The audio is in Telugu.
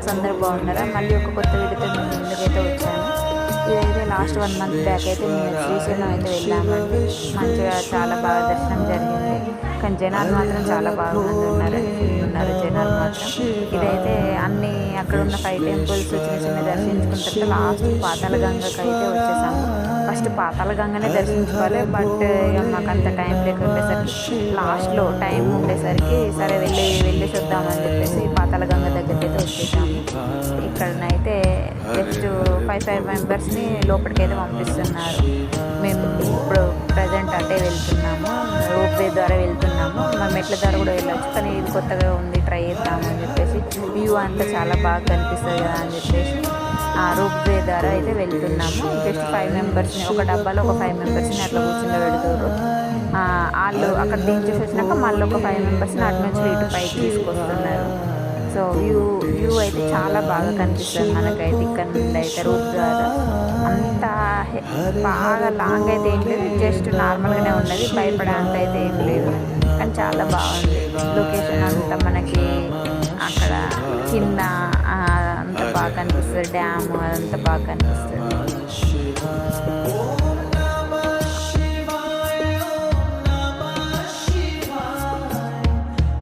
వ్యూవర్స్ అందరూ బాగున్నారా? మళ్ళీ ఒక కొత్త వీడియోతో నేను ముందుకైతే వచ్చాను. ఇదైతే లాస్ట్ 1 మంత్ బ్యాక్ అయితే మేము శ్రీశైలం అయితే వెళ్ళామండి. మంచిగా చాలా బాగా దర్శనం జరిగింది. కానీ జనాలు మాత్రం చాలా బాగా ఉన్నారు జనాలు మాత్రం. ఇదైతే అన్ని అక్కడ ఉన్న 5 టెంపుల్స్ చిన్న చిన్న దర్శించుకున్న తర్వాత లాస్ట్ పాతాళగంగకి అయితే వచ్చేసాము. ఫస్ట్ పాతాళగంగనే దర్శించుకోవాలి, బట్ ఇక మాకు అంత టైం లేక ఉండేసరికి లాస్ట్లో టైం ఉండేసరికి సరే వెళ్ళేసి వద్దామని చెప్పేసి పాతాళగంగ దగ్గరికి అయితే వచ్చేసాము. ఇక్కడనైతే జస్ట్ 5 మెంబర్స్ని లోపలికైతే పంపిస్తున్నారు. మేము ఇప్పుడు ప్రజెంట్ అటే వెళ్తున్నాము, రోప్ వే ద్వారా వెళ్తున్నాము. మా మెట్ల ద్వారా కూడా వెళ్ళొచ్చు, కానీ ఇది కొత్తగా ఉంది, ట్రై చేద్దాము అని చెప్పేసి. వ్యూ అంతా చాలా బాగా కనిపిస్తుంది కదా అని చెప్పేసి ఆ రోప్ వే ద్వారా అయితే వెళ్తున్నాము. జస్ట్ 5 మెంబర్స్ని ఒక డబ్బాలో ఒక 5 మెంబర్స్ని అట్లా కూర్చుని పెడుతున్నారు. వాళ్ళు అక్కడ దించేసి వచ్చినాక మళ్ళీ ఒక 5 మెంబర్స్ని అటు నుంచి ఇటు పైకి తీసుకొస్తున్నారు. సో వ్యూ అయితే చాలా బాగా కనిపిస్తుంది మనకైతే ఇక్కడ నుండి అయితే రోప్ ద్వారా. అంత బాగా లాంగ్ అయితే ఏం లేదు, జస్ట్ నార్మల్గానే ఉన్నది, భయపడేంత అయితే ఏం లేదు. కానీ చాలా బాగుంది లొకేషన్ అంతా. మనకి అక్కడ కింద అంత బాగా కనిపిస్తుంది, డ్యామ్ అదంతా బాగా కనిపిస్తుంది.